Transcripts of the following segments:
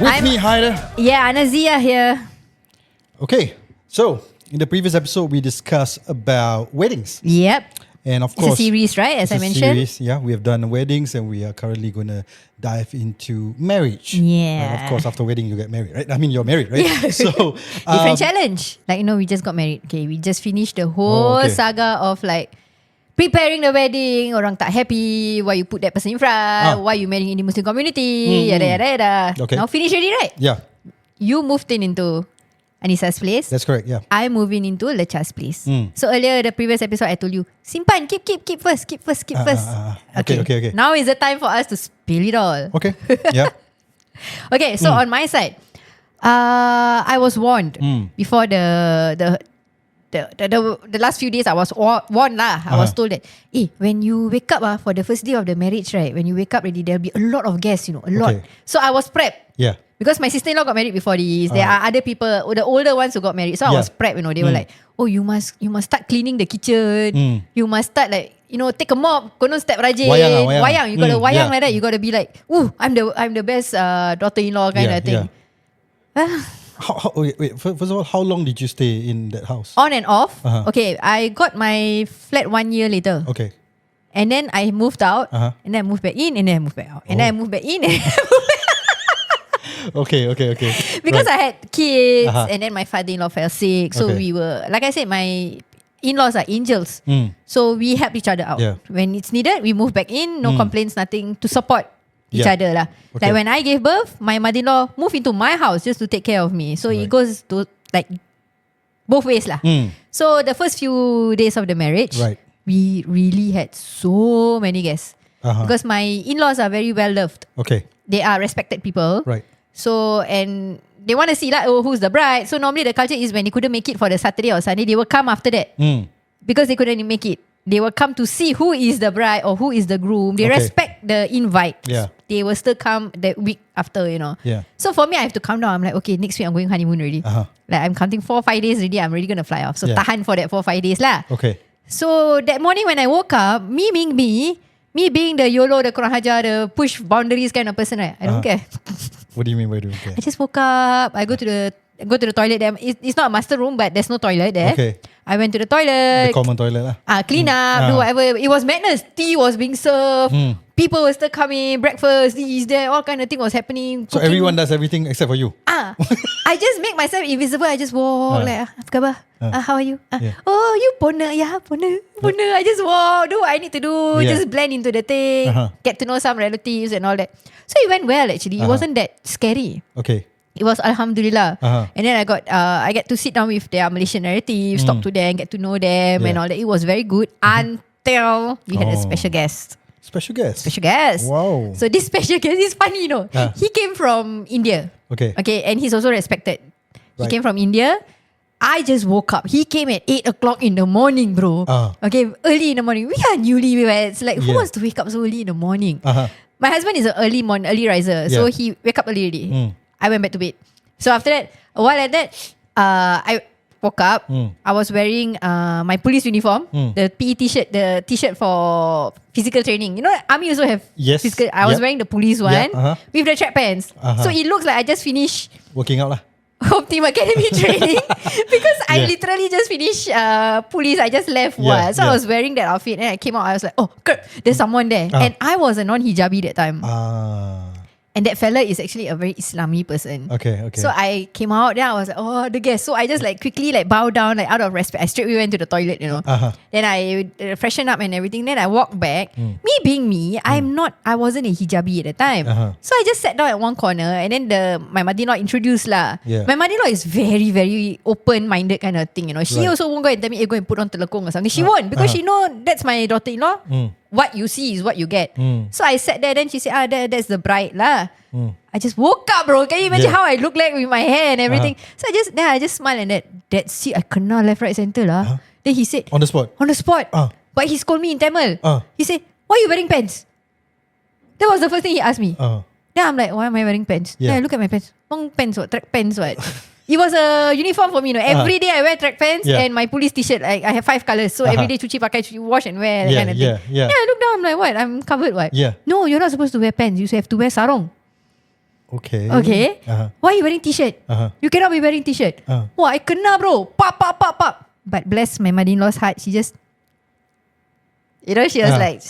With me, Haider. Yeah, Anazia here. Okay, so in the previous episode, we discussed about weddings. Yep. And of It's course, a series, right? As I mentioned. Series, yeah, we have done weddings and we are currently going to dive into marriage. Yeah. And of course, after wedding, you get married, right? I mean, you're married, right? Yeah. So, Different challenge. Like, we just got married. Okay, we just finished the whole saga of like preparing the wedding. Orang tak happy. Why you put that person in front? Why you marrying in the Muslim community? Yada, yada, yada. Okay. Now finish already, right? Yeah. You moved into Anisa's place. That's correct, yeah. I'm moving into Lecha's place. So earlier, the previous episode, I told you, simpan, keep first. Okay. Now is the time for us to spill it all. Okay, yeah. Okay, so on my side, I was warned before the last few days. I was warned lah. I was told that, when you wake up for the first day of the marriage, right? When you wake up already, there'll be a lot of guests, a lot. So I was prepped. Yeah. Because my sister-in-law got married before this. There are other people, the older ones who got married. So I was prepped, They were like, you must start cleaning the kitchen. You must start like, take a mop. Konon step rajin. Wayang. You got a wayang like that. You got to be like, I'm the best daughter-in-law kind of thing. Yeah. Wait. First of all, how long did you stay in that house? On and off. Okay, I got my flat 1 year later. Okay. And then I moved out. And then I moved back in. And then I moved back out. And then I moved back in. And I moved back Okay. Because I had kids and then my father-in-law fell sick. So we were, like I said, my in-laws are angels. So we help each other out. Yeah. When it's needed, we move back in. No complaints, nothing, to support each other lah. Okay. Like when I gave birth, my mother-in-law moved into my house just to take care of me. So it goes to like both ways lah. So the first few days of the marriage, we really had so many guests. Because my in-laws are very well loved. Okay. They are respected people. Right. So, and they want to see like, who's the bride. So normally the culture is when they couldn't make it for the Saturday or Sunday, they will come after that. Because they couldn't make it. They will come to see who is the bride or who is the groom. They respect the invite. Yeah. They will still come that week after, Yeah. So for me, I have to calm down. I'm like, okay, next week I'm going honeymoon already. Like I'm counting 4-5 days already. I'm already going to fly off. So tahan for that 4-5 days lah. Okay. So that morning when I woke up, me being the YOLO, the Kurang Hajar, the push boundaries kind of person, right? I don't care. What do you mean by don't care? I just woke up. I go to the toilet there. It's not a master room, but there's no toilet there. Okay. I went to the toilet. The common toilet lah. Clean up, do whatever. It was madness. Tea was being served. People were still coming. Breakfast, this, that, all kind of thing was happening. So everyone does everything except for you? I just make myself invisible. I just walk like, apa khabar? How are you? Oh, you pona. Yeah, pona. I just walk, do what I need to do. Just blend into the thing. Get to know some relatives and all that. So it went well actually. It wasn't that scary. Okay. It was Alhamdulillah. And then I get to sit down with their Malaysian relatives, talk to them, get to know them and all that. It was very good until we had a special guest. Special guest? Special guest. Wow. So this special guest is funny, He came from India. Okay. And he's also respected. He came from India. I just woke up. He came at 8 o'clock in the morning, bro. Okay, early in the morning. We are newlyweds. Like, who wants to wake up so early in the morning? My husband is an early riser. So he wake up early already. I went back to bed. So after that, a while like that, I woke up. I was wearing my police uniform, the PE t-shirt, the t-shirt for physical training. Army also have physical. I was wearing the police one with the track pants. So it looks like I just finished working out lah. Home Team Academy training because I literally just finished police. I just left So I was wearing that outfit and I came out. I was like, oh, there's someone there. And I was a non-hijabi that time. And that fella is actually a very Islami person. Okay. So I came out, then I was like, oh, the guest. So I just like quickly like bow down, like out of respect. I straight went to the toilet, Then I freshened up and everything. Then I walked back. Me being me, I wasn't a hijabi at the time. So I just sat down at one corner and then my mother-in-law introduced lah. My mother-in-law is very, very open-minded kind of thing, She also won't go and tell me, go and put on telekung or something. She won't because she know that's my daughter-in-law. What you see is what you get. So I sat there, then she said, that's the bride lah. I just woke up, bro. Can you imagine how I look like with my hair and everything? So I just smiled and that see, I kena left, right, center lah. Then he said, On the spot? On the spot. But he scolded me in Tamil. He said, why are you wearing pants? That was the first thing he asked me. Then I'm like, why am I wearing pants? Then I look at my pants. Long pants, what? Track pants, what? It was a uniform for me, Every day I wear track pants and my police t-shirt. I have 5 colours. So every day cuci pakai, wash and wear, that kind of thing. I look down, I'm like, what? I'm covered, what? Yeah. No, you're not supposed to wear pants. You have to wear sarong. Okay. Okay. Why are you wearing t-shirt? You cannot be wearing t-shirt. Wah, I kena bro. Pop. But bless my mother-in-law's heart, she just, she was like,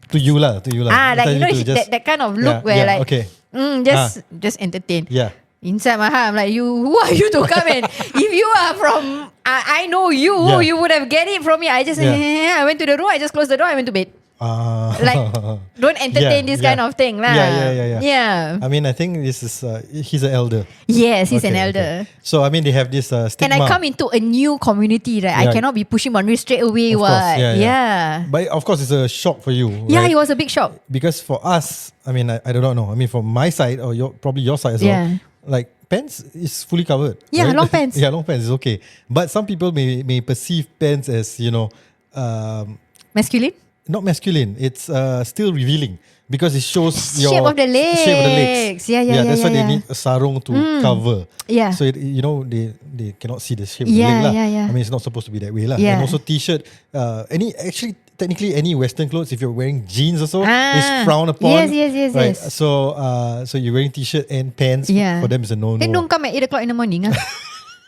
to you lah. like that kind of look where like, okay. Just entertain. Yeah. Inside my heart, I'm like, who are you to come in? If you are from, I know you, you would have get it from me. I just, I went to the room, I just closed the door, I went to bed. Like, don't entertain this kind of thing lah. Yeah. I mean, I think this is, he's an elder. Yes, he's an elder. Okay. So, I mean, they have this stigma. And I come into a new community, right? I cannot be pushing boundaries straight away. Of course, yeah. But of course, it's a shock for you. Yeah, right? it was a big shock. Because for us, I mean, I do not know. I mean, from my side or probably your side as well. Like pants is fully covered. Yeah, right? long pants. Yeah, long pants is okay. But some people may perceive pants as, masculine? Not masculine. It's still revealing because it shows your shape of the legs. Yeah. That's why they need a sarong to cover. Yeah. So they cannot see the shape of the leg lah. I mean, it's not supposed to be that way lah. And also t-shirt. Technically any Western clothes, if you're wearing jeans also, is frowned upon. Yes. Right. So you're wearing t-shirt and pants. For them is a no-no. Then don't come at 8 o'clock in the morning.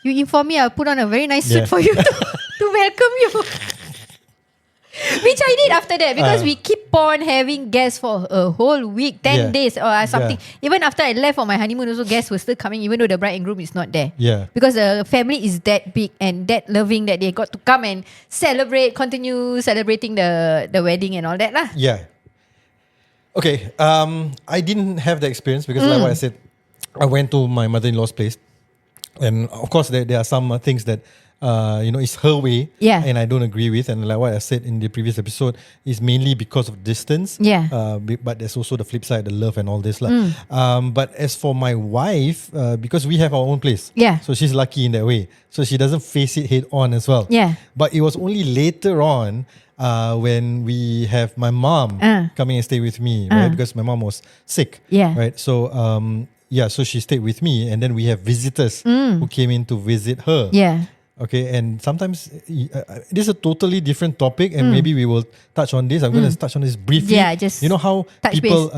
You inform me, I'll put on a very nice suit for you to welcome you. Which I did after that because we keep on having guests for a whole week, 10 days or something. Even after I left for my honeymoon, also guests were still coming, even though the bride and groom is not there. Because the family is that big and that loving that they got to come and continue celebrating the wedding and all that lah. Okay. I didn't have the experience because like what I said, I went to my mother-in-law's place, and of course there are some things that it's her way, and I don't agree with. And like what I said in the previous episode, is mainly because of distance. But there's also the flip side, the love and all this lah. But as for my wife, because we have our own place, so she's lucky in that way. So she doesn't face it head on as well. But it was only later on when we have my mom coming and stay with me, right? Because my mom was sick, right? So so she stayed with me, and then we have visitors who came in to visit her. Okay, and sometimes this is a totally different topic, and maybe we will touch on this. I'm going to touch on this briefly. Just how people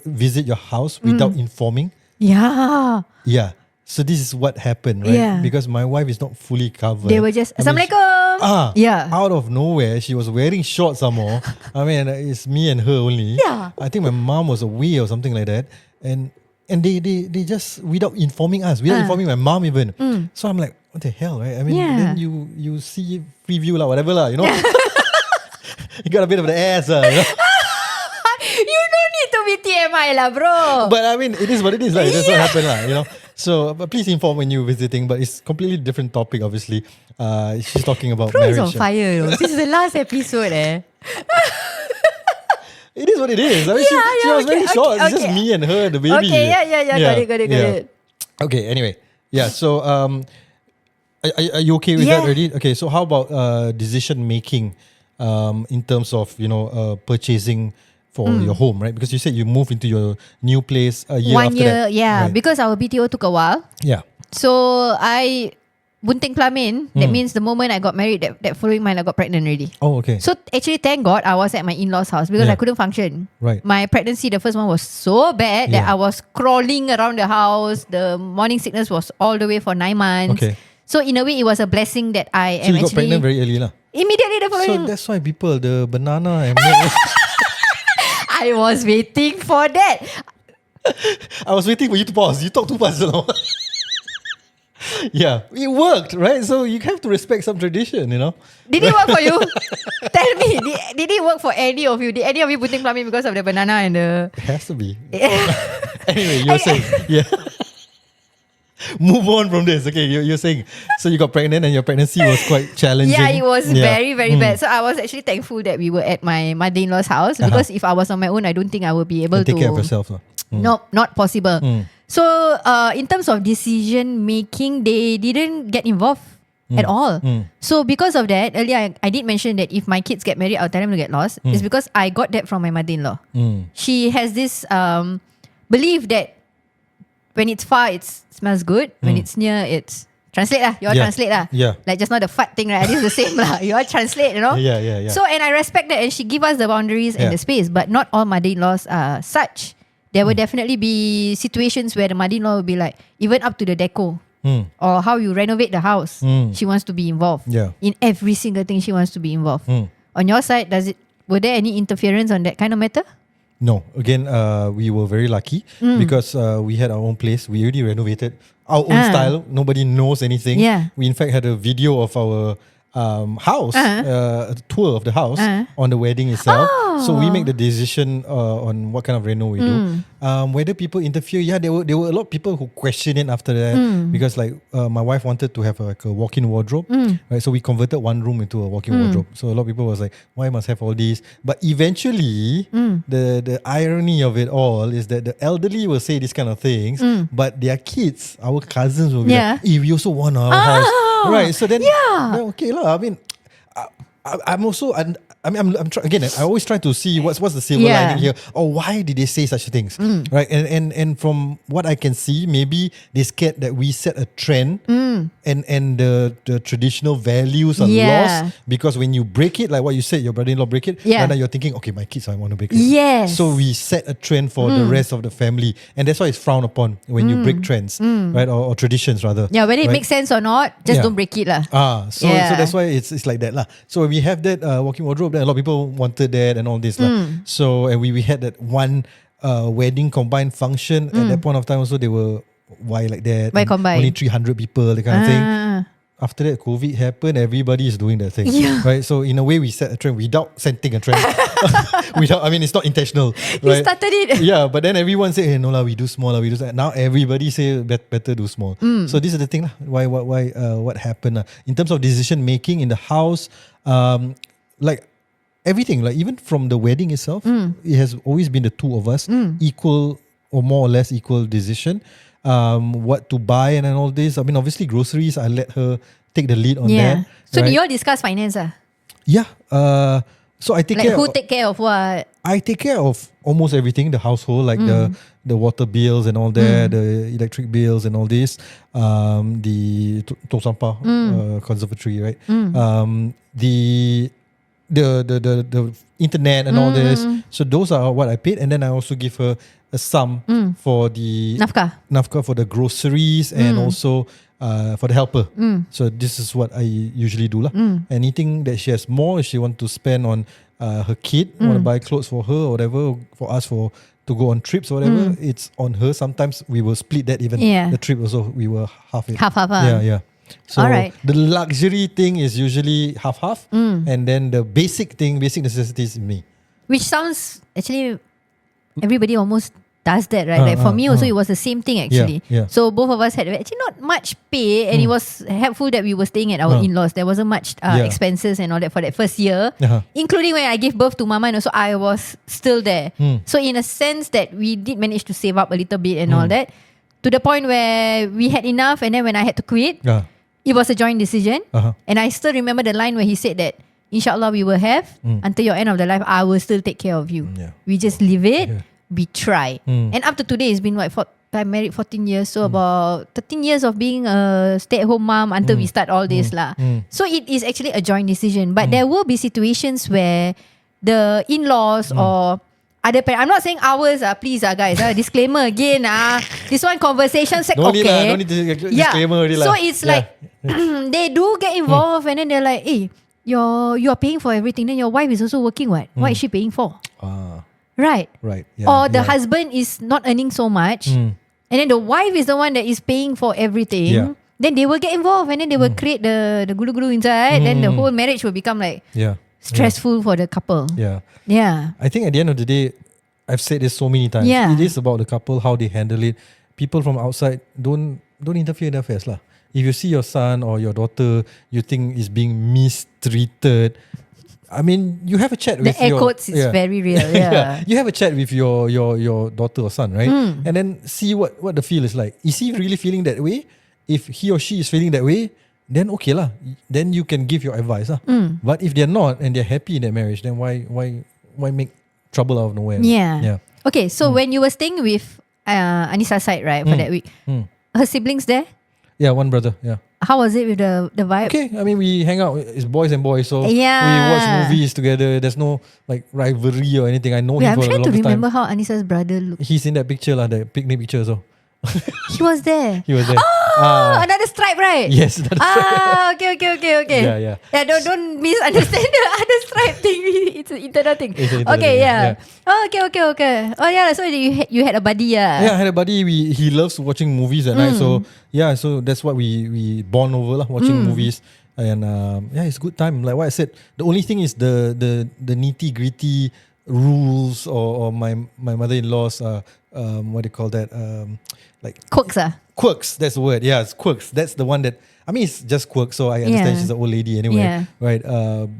visit your house without informing. So this is what happened, right? Because my wife is not fully covered. They were just Assalamualaikum. Out of nowhere, she was wearing shorts some more. I mean, it's me and her only. I think my mom was away or something like that, and they just, without informing us, without informing my mom even. So I'm like, what the hell, right? I mean, then you see preview lah, whatever lah, You got a bit of the ass lah, You don't need to be TMI lah, bro. But I mean, it is what it is lah. That's what happened lah, So, but please inform when you're visiting. But it's completely different topic, obviously. She's talking about bro marriage. Bro is on fire. This is the last episode It is what it is. I mean, she was very short. It's just me and her, the baby. Okay, got it. Okay, anyway. So are you okay with that already? Okay, so how about decision making in terms of, purchasing for your home, right? Because you said you moved into your new place a year after that. Right. Because our BTO took a while. So I bunting pelamin. That means the moment I got married, that following month I got pregnant already. Oh, okay. So actually, thank God I was at my in-laws' house because I couldn't function. Right. My pregnancy, the first one was so bad that I was crawling around the house. The morning sickness was all the way for 9 months. Okay. So in a way, it was a blessing that I am So you got actually pregnant very early lah. Immediately the following. So that's why people, the banana and milk. I was waiting for that. I was waiting for you to pause. You talk too fast, it worked, right? So you have to respect some tradition, Did it work for you? Tell me, did it work for any of you? Did any of you putting plumbing because of the banana and the... It has to be. Anyway, you're saying, Move on from this. Okay, you're saying, so you got pregnant and your pregnancy was quite challenging. Yeah, it was very, very bad. So I was actually thankful that we were at my mother-in-law's house because if I was on my own, I don't think I would be able to... Take care of yourself. No, not possible. So in terms of decision making, they didn't get involved at all. So because of that, earlier I did mention that if my kids get married, I'll tell them to get lost. It's because I got that from my mother-in-law. She has this belief that when it's far, it smells good. When it's near, it's... Translate lah. You all translate lah. Like just not the fart thing, right? This is the same lah. You all translate, Yeah. So, and I respect that, and she give us the boundaries and the space. But not all mother-in-laws are such. there will definitely be situations where the mother-in-law will be like, even up to the deco or how you renovate the house, she wants to be involved. Yeah. In every single thing, she wants to be involved. On your side, were there any interference on that kind of matter? No. Again, we were very lucky because we had our own place. We already renovated our own style. Nobody knows anything. Yeah. We in fact had a video of our house, a tour of the house on the wedding itself. So we make the decision on what kind of reno we do. Whether people interfere, there were a lot of people who question it after that because like my wife wanted to have like a walk-in wardrobe, right? So we converted one room into a walk-in wardrobe. So a lot of people was like, why must have all these? But eventually, the irony of it all is that the elderly will say these kind of things, but their kids, our cousins will be like, hey, we also want our house. Right, so then okay lah. I mean, I'm also I'm trying again. I always try to see what's the silver lining here, or why did they say such things, right? And from what I can see, maybe they scared that we set a trend, and the traditional values are lost because when you break it, like what you said, your brother-in-law break it, and then you're thinking, okay, my kids, I want to break it. Yes. So we set a trend for the rest of the family, and that's why it's frowned upon when you break trends, right, or traditions rather. Yeah, whether it makes sense or not, just don't break it lah. So that's why it's like that lah. So when we have that walking wardrobe, then a lot of people wanted that and all this lah. So and we had that one wedding combined function at that point of time. Also, they were why like that? Why combined? Only 300 people, that kind of thing. After that, COVID happened, everybody is doing that thing, right? So in a way, we set a trend without setting a trend. I mean, it's not intentional. You Right? started it. Yeah, but then everyone say, hey, no lah, we do small lah, we do that. Now everybody say better do small. So this is the thing lah. What happened lah. In terms of decision making in the house, like everything, like even from the wedding itself, it has always been the two of us, equal or more or less equal decision. What to buy and all this. I mean, obviously groceries, I let her take the lead on that. So right? do you all discuss finance? Yeah. So I take Like care who of, take care of what? I take care of almost everything, the household, like the water bills and all that, the electric bills and all this, the Tong Sampah conservatory, right? The internet and all this. So those are what I paid, and then I also give her a sum for the nafkah for the groceries and also for the helper. So this is what I usually do lah. Anything that she has more, if she want to spend on her kid, want to buy clothes for her or whatever, for us to go on trips or whatever, it's on her. Sometimes we will split that even. The trip also we will half it. Half. Yeah. So the luxury thing is usually half, and then the basic necessities is me. Which sounds actually everybody almost does that, right? Like for me also it was the same thing actually. So both of us had actually not much pay, and it was helpful that we were staying at our in-laws. There wasn't much expenses and all that for that first year, including when I gave birth to Mama, and also I was still there. So in a sense that we did manage to save up a little bit and all that, to the point where we had enough, and then when I had to quit, it was a joint decision. And I still remember the line where he said that, Inshallah, we will have until your end of the life, I will still take care of you. We just leave it, we try. And up to today, it's been I'm married 14 years, so about 13 years of being a stay-at-home mom until we start all this lah. So it is actually a joint decision. But there will be situations where the in-laws or other parents, I'm not saying ours, please guys, disclaimer again, this one conversation sec, no okay. No need disclaimer already so it's like they do get involved, and then they're like, hey, you're paying for everything, then your wife is also working, what is she paying for? Right. Or the husband is not earning so much, and then the wife is the one that is paying for everything. Then they will get involved, and then they will create the gulu-gulu inside. Then the whole marriage will become like stressful for the couple. I think at the end of the day, I've said this so many times, it is about the couple, how they handle it. People from outside, don't interfere in their affairs lah. If you see your son or your daughter, you think is being mistreated, I mean, you have a chat with the air quotes is very real. You have a chat with your daughter or son, right? And then see what the feel is like. Is he really feeling that way? If he or she is feeling that way, then okay lah. Then you can give your advice lah. But if they're not and they're happy in their marriage, then why make trouble out of nowhere? Okay, so when you were staying with Anisa's side, right, for that week, her siblings there? Yeah, one brother. Yeah. How was it with the vibe? Okay, I mean we hang out. It's boys and boys, so Yeah. we watch movies together. There's no like rivalry or anything. I know Yeah, him I'm for the trying to longest time. remember how Anisa's brother looked. He's in that picture lah, the picnic picture. So He was there. he was there. Oh, another stripe, right? Yes. That's right. Okay. Yeah. Yeah, don't misunderstand the other stripe thing. It's an internal thing. It's an internal Okay, thing, yeah. yeah. Oh, okay. Oh, yeah. So you had a buddy, yeah. Yeah, I had a buddy. He loves watching movies at night. So yeah, so that's what we bond over lah, watching movies. And yeah, it's a good time. Like what I said, the only thing is the nitty gritty rules or my mother-in-law's what do you call that? Like Quirks, quirks. That's the word. Yeah, it's quirks. That's the one that I mean. It's just quirks. So I understand Yeah. she's an old lady anyway, Yeah. right?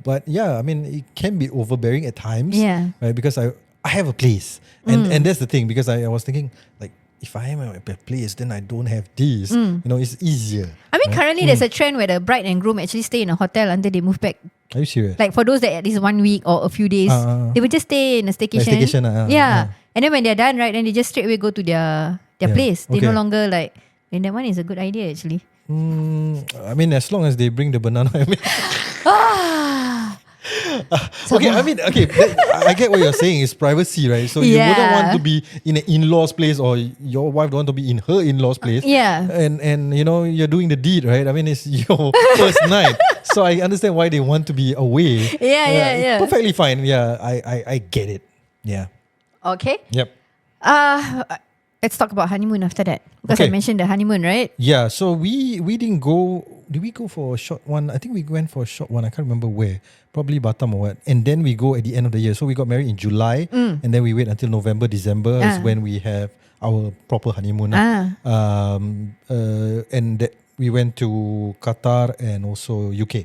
But yeah, I mean it can be overbearing at times. Yeah. Right, because I have a place, and that's the thing. Because I was thinking like, if I am at a place, then I don't have this. You know, it's easier. I mean, currently there's a trend where the bride and groom actually stay in a hotel until they move back. Are you serious? Like for those that at least 1 week or a few days, they would just stay in a staycation. staycation, yeah. And then when they're done, right, then they just straight away go to their Yeah. place. They no Okay. longer like, and that one is a good idea actually. I mean, as long as they bring the banana. I mean, okay. I mean, okay. I get what you're saying. It's privacy, right? So you wouldn't Yeah. want to be in an in-laws place, or your wife don't want to be in her in-laws place. Yeah. And you know you're doing the deed, right? I mean, it's your first night, so I understand why they want to be away. Yeah. Perfectly fine. Yeah, I get it. Yeah. Okay. Yep. Let's talk about honeymoon after that. Because I Okay. mentioned the honeymoon, right? Yeah, so we didn't go. Did we go for a short one? I think we went for a short one. I can't remember where. Probably Batam or what. And then we go at the end of the year. So we got married in July, and then we wait until November, December is when we have our proper honeymoon. And we went to Qatar and also UK.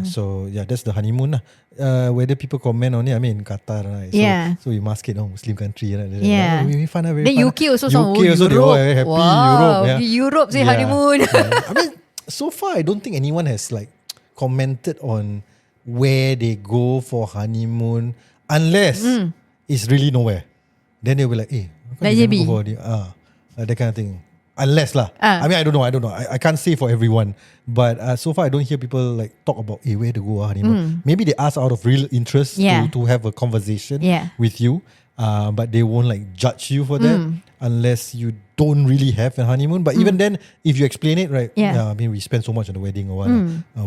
So yeah, that's the honeymoon. Whether people comment on it, I mean Qatar, right? So, Yeah. so we mask it, Muslim country. Right? Yeah. We fun, very Then fun. UK also sound UK also, they all very happy. Wow. Europe, yeah. Europe say Yeah. honeymoon. Yeah. I mean, so far I don't think anyone has like commented on where they go for honeymoon unless it's really nowhere. Then they'll be like, how come Like you never JB. go for that kind of thing. Unless lah. I mean, I don't know. I can't say for everyone. But so far I don't hear people like talk about where to go honeymoon. Maybe they ask out of real interest Yeah. to have a conversation Yeah. with you. But they won't like judge you for that unless you don't really have a honeymoon. But even then, if you explain it right, Yeah. I mean we spend so much on the wedding or what,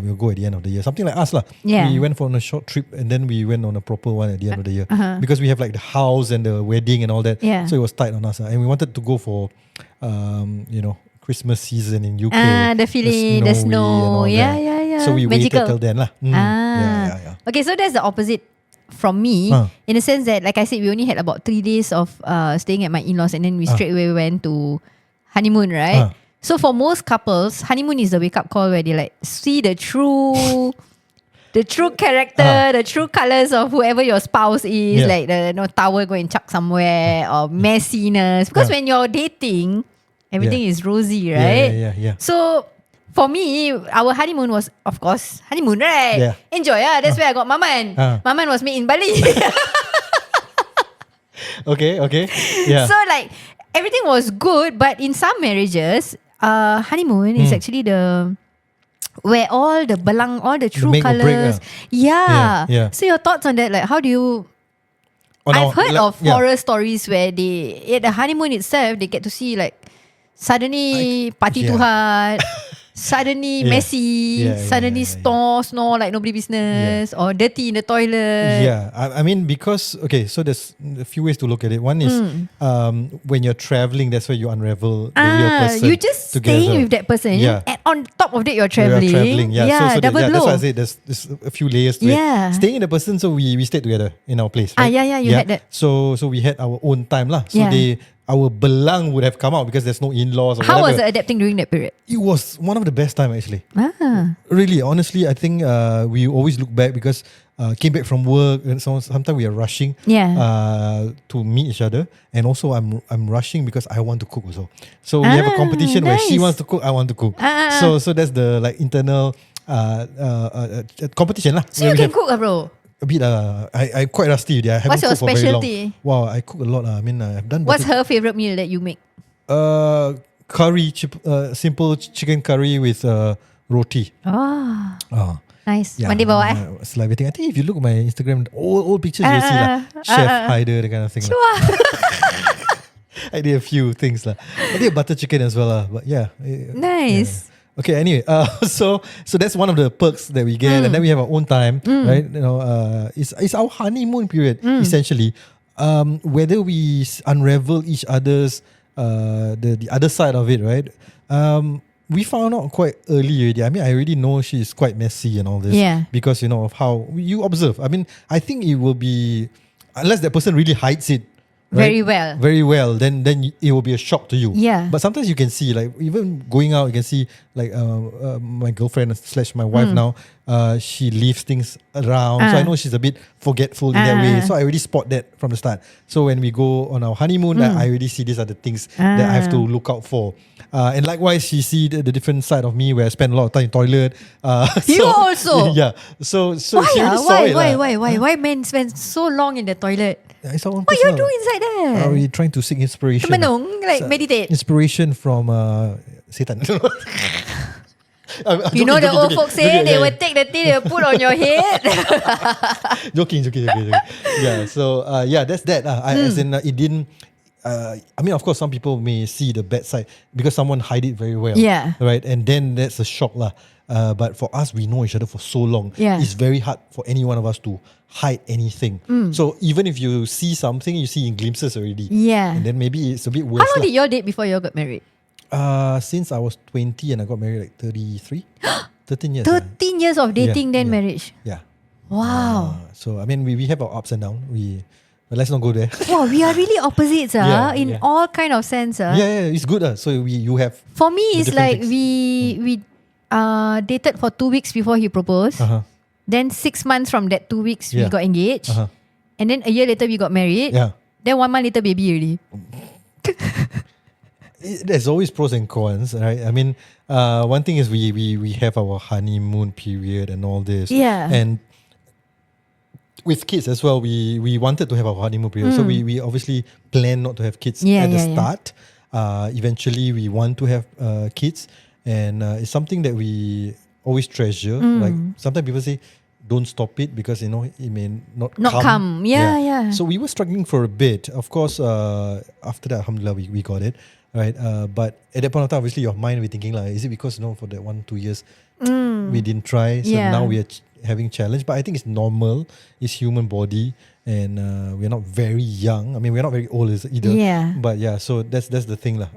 we'll go at the end of the year. Something like us lah. Yeah. We went for on a short trip and then we went on a proper one at the end of the year because we have like the house and the wedding and all that. Yeah. So it was tight on us, and we wanted to go for Christmas season in UK. The feeling, the snowy and snow. all Yeah, that. yeah. So we Magical. waited till then lah. Yeah. Okay, so that's the opposite from me, in the sense that, like I said, we only had about 3 days of staying at my in-laws, and then we straight away went to honeymoon, right? So for most couples, honeymoon is the wake-up call where they like see the true character, the true colours of whoever your spouse is, Yeah. like the towel go and chuck somewhere, or messiness. Because when you're dating, everything is rosy, right? Yeah. So for me, our honeymoon was, of course, honeymoon, right? Yeah. Enjoy, that's where I got Maman. Maman was made in Bali. Okay. Yeah. So like, everything was good, but in some marriages, honeymoon is actually where all the belang, all the true make or break, colours. Yeah. Yeah. So your thoughts on that? Like, how do you? I've heard of horror stories where at the honeymoon itself, they get to see like suddenly party too hard, suddenly messy, suddenly snore like nobody business, or dirty in the toilet. Yeah, I mean because so there's a few ways to look at it. One is when you're traveling, that's where you unravel the real person. You just together. staying with that person, and on top of that you're We are traveling. traveling, so double blow. that's why I say there's a few layers to Yeah. it. Staying in the person, so we stayed together in our place. Right? You had that. So we had our own time lah. So Yeah. our belang would have come out because there's no in-laws or How was whatever. it adapting during that period? It was one of the best time actually. Really, honestly, I think we always look back because came back from work and so sometimes we are rushing to meet each other, and also I'm rushing because I want to cook also. So we have a competition where she nice. wants to cook, I want to cook. So that's the like internal competition lah. So you can cook, bro. A bit I'm quite rusty. I haven't What's your cooked for very long. specialty? Wow, I cook a lot. I mean, I've done. What's her favorite meal that you make? curry, simple chicken curry with roti. Nice. Mandi bawa Salivating. I think if you look at my Instagram, old pictures, you'll see Chef Hyder, that kind of thing. I did a few things. I did butter chicken as well. But yeah. Nice. Yeah. Okay, anyway, so that's one of the perks that we get, and then we have our own time, right? It's our honeymoon period, essentially. Whether we unravel each other's the other side of it, right? We found out quite early already. I mean, I already know she's quite messy and all this. Yeah. Because, of how you observe. I mean, I think it will be, unless that person really hides it, right? Very well, then it will be a shock to you. Yeah. But sometimes you can see, like, even going out, you can see, like, my girlfriend / my wife now, she leaves things around. So I know she's a bit forgetful in that way. So I already spot that from the start. So when we go on our honeymoon, I already see these are the things that I have to look out for. And likewise, she see the different side of me where I spend a lot of time in toilet. You also? Yeah. So she Why? already saw it. Why men spend so long in the toilet? What you do inside there? Are we trying to seek inspiration? Meditate. Inspiration from Satan. The old folks say they will take the thing they will put on your head. Joking. Yeah, so that's that. As in, it didn't. I mean, of course, some people may see the bad side because someone hide it very well. Yeah. Right, and then that's a shock lah. But for us, we know each other for so long. Yeah. It's very hard for any one of us to hide anything. So even if you see something, you see in glimpses already. Yeah. And then maybe it's a bit worse. How long did you all date before you all got married? Since I was 20 and I got married like 33. 13 years. 13 years of dating, then marriage. Yeah. Wow. So I mean, we have our ups and downs. But let's not go there. Wow, we are really opposites in all kind of sense. Yeah, it's good. So you have. For me, it's like things. we dated for 2 weeks before he proposed. Then 6 months from that 2 weeks, we got engaged. And then a year later, we got married. Yeah. Then 1 month later, baby already. There's always pros and cons, right? I mean, one thing is we have our honeymoon period and all this. Yeah. And with kids as well, we wanted to have our honeymoon period. So we obviously planned not to have kids at the start. Eventually, we want to have kids. And it's something that we always treasure. Like sometimes people say, don't stop it because it may not come. Yeah. So we were struggling for a bit. Of course, after that, alhamdulillah, we got it. Right, but at that point of time, obviously your mind will be thinking like, is it because for that 1-2 years we didn't try, so now we are having challenge. But I think it's normal. It's human body, and we're not very young. I mean, we're not very old either. Yeah. But yeah, so that's the thing lah.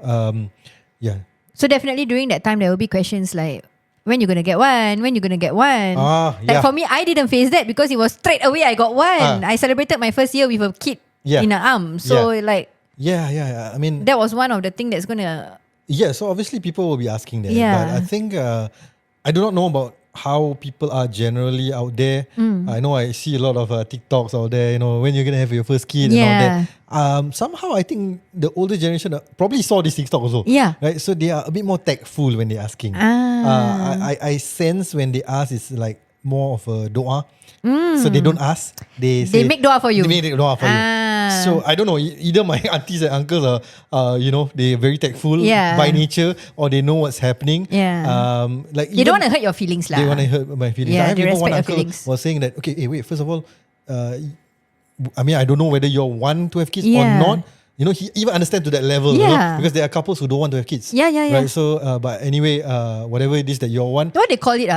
Yeah. So definitely during that time there will be questions like, when you gonna get one? When you gonna get one? Like for me, I didn't face that because it was straight away I got one. I celebrated my first year with a kid in an arm. So like. Yeah. I mean, that was one of the things that's gonna. Yeah, so obviously people will be asking that. Yeah. But I think I do not know about how people are generally out there. I know I see a lot of TikToks out there. When you're gonna have your first kid and all that. Somehow I think the older generation probably saw this TikTok also. Yeah. Right. So they are a bit more tactful when they're asking. I sense when they ask it's like more of a doa. So they don't ask. They make dua for you. They make dua for you. So I don't know. Either my aunties and uncles are, they're very tactful by nature, or they know what's happening. Yeah. Like they don't want to hurt your feelings, lah. They want to hurt my feelings. Yeah, I they remember one respect your uncle feelings. was saying that, okay, wait. First of all, I mean, I don't know whether you want to have kids or not. He even understand to that level. Because there are couples who don't want to have kids. Yeah. Right. So, but anyway, whatever it is that you want. What they call it?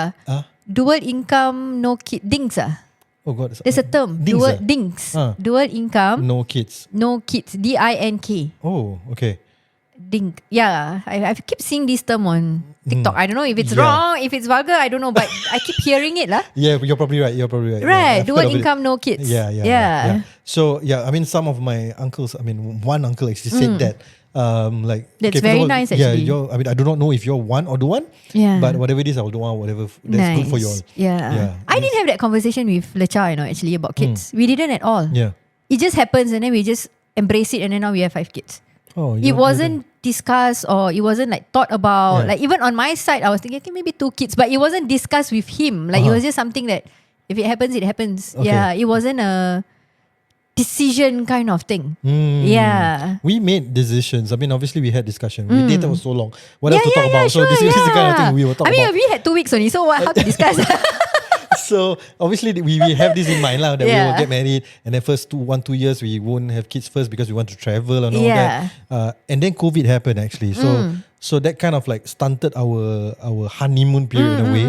Dual income, no kid. Dings. Oh God. There's a term. Dings. Dual income. No kids. No kids. DINK. Oh, okay. Dink. Yeah. I keep seeing this term on TikTok. I don't know if it's wrong, if it's vulgar, I don't know, but I keep hearing it. Yeah, you're probably right. Right. Dual income, no kids. Yeah. So, I mean, some of my uncles, one uncle actually said that. That's very nice actually. Yeah, I mean, I do not know if you're one or do one. Yeah. But whatever it is, I'll do one, whatever that's good for you all. Yeah. I didn't have that conversation with Lecha, actually, about kids. We didn't at all. Yeah. It just happens and then we just embrace it and then now we have 5 kids. Oh, it wasn't discussed or it wasn't like thought about. Like even on my side, I was thinking, okay, maybe 2 kids, but it wasn't discussed with him. Like it was just something that if it happens, it happens. Okay. Yeah, it wasn't a decision kind of thing. Yeah. We made decisions. I mean, obviously we had discussion. We dated for so long. What else to talk about? Sure, so this is the kind of thing we will talk about. we had 2 weeks only, so how to discuss? So obviously we have this in mind that we will get married, and then first 2 years we won't have kids first because we want to travel and all that. And then COVID happened actually. So that kind of like stunted our honeymoon period in a way.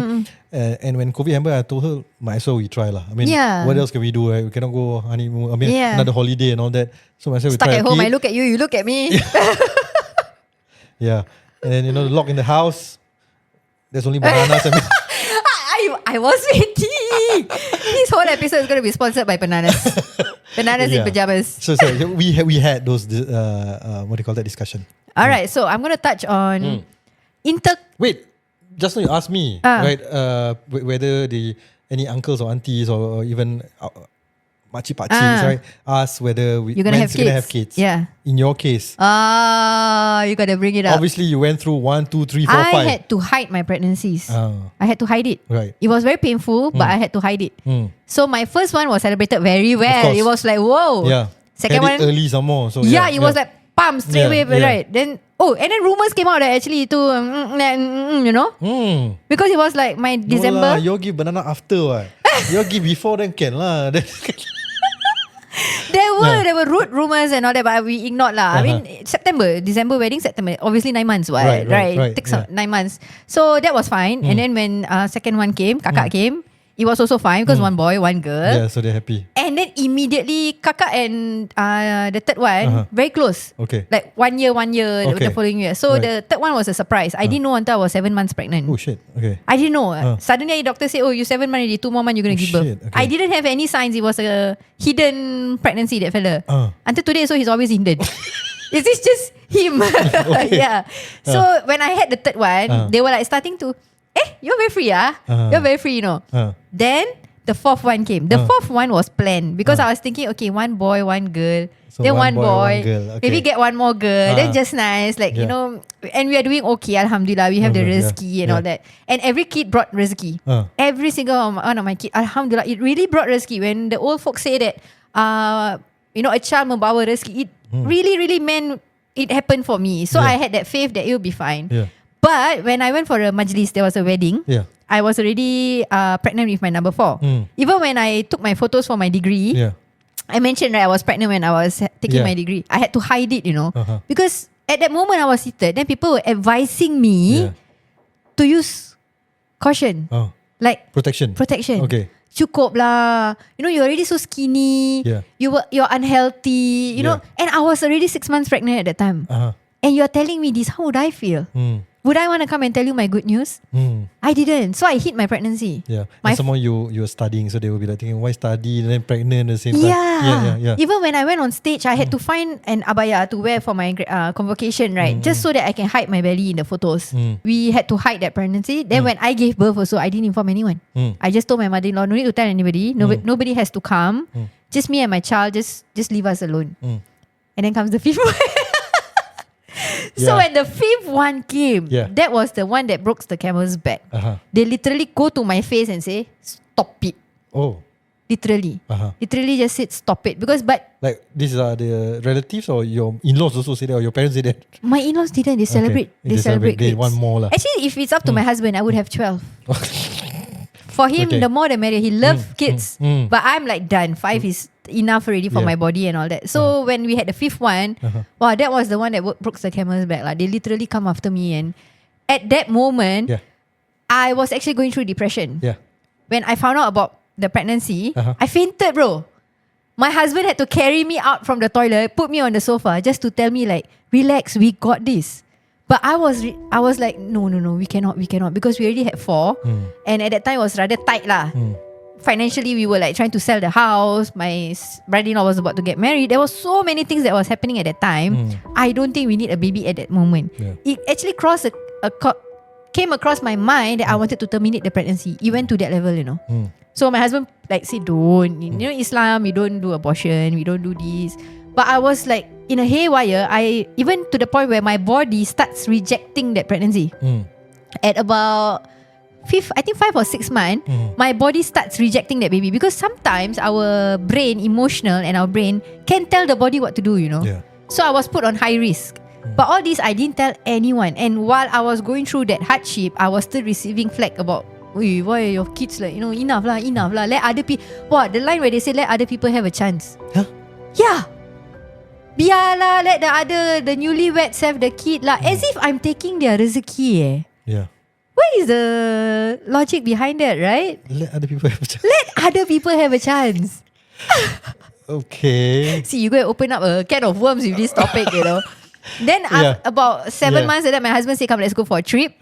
And when COVID happened, I told her, might as well we try lah. I mean, what else can we do? Right? We cannot go honeymoon. I mean, another holiday and all that. So might as well we Stuck try at home, I look at you, you look at me. Yeah. And then lock in the house. There's only bananas. I was waiting. This whole episode is going to be sponsored by bananas. Bananas in pajamas. So we had those what do you call that discussion? All right, so I'm going to touch on Wait, just now you asked me, right? Whether any uncles or aunties or even machi-pachis, right? Ask whether you're going to have kids. Yeah. In your case. You got to bring it up. Obviously, you went through 1, 2, 3, 4, 5. I had to hide my pregnancies. I had to hide it. Right. It was very painful, but I had to hide it. So my first one was celebrated very well. It was like, whoa. Yeah. Second had it one. early some more. So it was like, pump straight away, right? Then, and then rumors came out that actually too, because it was like my December. You give banana after what? You give before then can lah. There were rude rumors and all that, but we ignored lah. I mean, December wedding, September, obviously 9 months, right? It takes 9 months. So that was fine. And then when second one came, kakak came, it was also fine because one boy, one girl. Yeah, so they're happy. And then immediately kakak and the third one very close. Okay. Like 1 year, the following year. So the third one was a surprise. I didn't know until I was 7 months pregnant. Oh shit. Okay. I didn't know. Suddenly the doctor said, you 7 months already, 2 more months you're going to give birth. Shit. Okay. I didn't have any signs. It was a hidden pregnancy, that fella. Until today, so he's always hidden. Is this just him? Yeah. So when I had the third one, they were like starting to, you're very free, you're very free, Then the fourth one came. The fourth one was planned because I was thinking, okay, 1 boy, 1 girl. So then one boy, maybe get 1 more girl. Then just nice, like and we are doing okay, alhamdulillah. We have the rizki and all that. And every kid brought rizki. Every single one of my kids, alhamdulillah, it really brought rizki. When the old folks say that, a child membawa rezeki, it really, really meant it happened for me. So I had that faith that it will be fine. But when I went for a majlis, there was a wedding. I was already pregnant with my number 4. Even when I took my photos for my degree, I mentioned I was pregnant when I was taking my degree. I had to hide it, because at that moment I was seated. Then people were advising me to use caution, like protection. Okay. Cukup lah. You're already so skinny. You're unhealthy. And I was already 6 months pregnant at that time. And you're telling me this. How would I feel? Would I want to come and tell you my good news? I didn't. So I hid my pregnancy. Yeah. And some more you were studying, so they will be like thinking, why study and then pregnant at the same time? Yeah. Even when I went on stage, I had to find an abaya to wear for my convocation, right? Just so that I can hide my belly in the photos. We had to hide that pregnancy. Then when I gave birth also, I didn't inform anyone. I just told my mother-in-law, no need to tell anybody. Nobody has to come. Just me and my child, just leave us alone. And then comes the 5th one. So when the 5th one came, that was the one that broke the camel's back. They literally go to my face and say, stop it. Oh. Literally. Literally just said, stop it. Like, these are the relatives or your in-laws also say that, or your parents say that? My in-laws didn't. They celebrate. They celebrate They want more lah. Actually, if it's up to my husband, I would have 12. For him, the more the merrier. He loves kids. But I'm like done. 5 is enough already for my body and all that. So when we had the 5th one, wow, that was the one that broke the camel's back. Like, they literally come after me. And at that moment, I was actually going through depression. When I found out about the pregnancy, I fainted, bro. My husband had to carry me out from the toilet, put me on the sofa just to tell me like, relax, we got this. But I was like, no, we cannot, because we already had 4, and at that time it was rather tight lah. Financially, we were like trying to sell the house. My brother-in-law was about to get married. There was so many things that was happening at that time. I don't think we need a baby at that moment. It actually came across my mind that I wanted to terminate the pregnancy. It went to that level, So my husband like said, don't. Islam, we don't do abortion, we don't do this. But I was like in a haywire. I even to the point where my body starts rejecting that pregnancy. At about 5 or 6 months, my body starts rejecting that baby, because sometimes our brain, emotional, and our brain can tell the body what to do, you know. Yeah. So I was put on high risk. But all this I didn't tell anyone. And while I was going through that hardship, I was still receiving flack about, why are your kids like, enough lah. Let other people, the line where they say let other people have a chance. Huh? Yeah. Biarlah, let the newlyweds have the kid lah. As if I'm taking their rezeki. Yeah. What is the logic behind that, right? Let other people have a chance. Let other people have a chance. Okay. See, you go and open up a can of worms with this topic, Then about 7 months later, my husband said, come, let's go for a trip.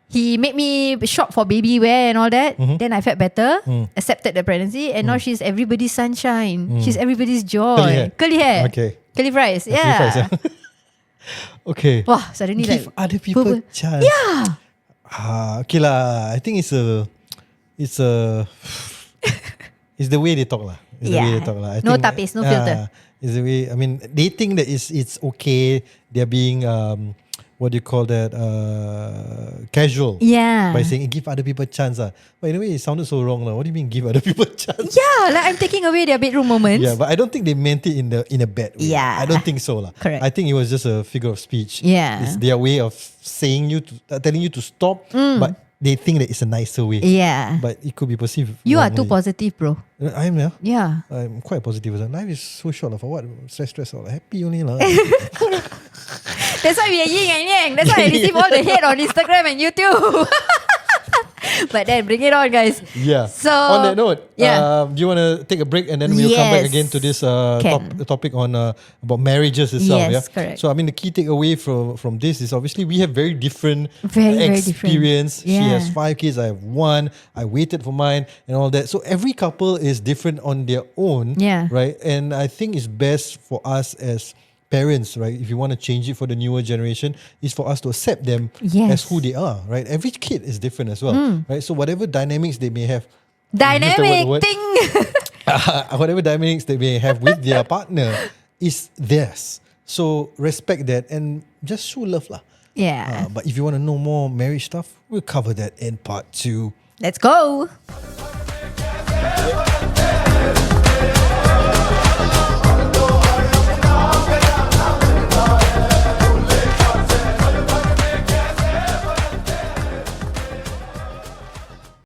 He made me shop for baby wear and all that. Then I felt better, accepted the pregnancy, and now she's everybody's sunshine. She's everybody's joy. Curly hair. Okay. Curly fries. Yeah. Curly fries, yeah. Okay. Wow, suddenly give like other people a chance. Yeah. Okay lah. I think it's the way they talk lah. It's the way they talk lah. No tapis, no filter. It's the way. I mean, they think that it's okay. They're being what do you call that? Casual. Yeah. By saying give other people a chance. But in a way, it sounded so wrong lah. What do you mean give other people a chance? Yeah, like I'm taking away their bedroom moments. Yeah, but I don't think they meant it in a bad way. Yeah. I don't think so lah. Correct. I think it was just a figure of speech. Yeah. It's their way of saying telling you to stop, but they think that it's a nicer way. Yeah. But it could be perceived You are wrongly. too positive, bro. I am, yeah. Yeah. I'm quite positive. Life is so short. For what? Stress. Happy only lah. That's why we are yin and yang. That's why I receive all the hate on Instagram and YouTube. But then bring it on, guys. Yeah. So on that note, yeah. do you want to take a break and then we'll come back again to this topic on about marriages itself? Yes, yeah? correct. So I mean, the key takeaway from this is obviously we have very different very experience. different. She Yeah. has 5 kids. I have 1. I waited for mine and all that. So every couple is different on their own. Yeah. Right. And I think it's best for us as parents, right? If you want to change it for the newer generation, is for us to accept them as who they are, right? Every kid is different as well, right? So whatever dynamics they may have, whatever dynamics they may have with their partner is theirs. So respect that and just show love lah. Yeah. But if you want to know more marriage stuff, we'll cover that in part 2. Let's go.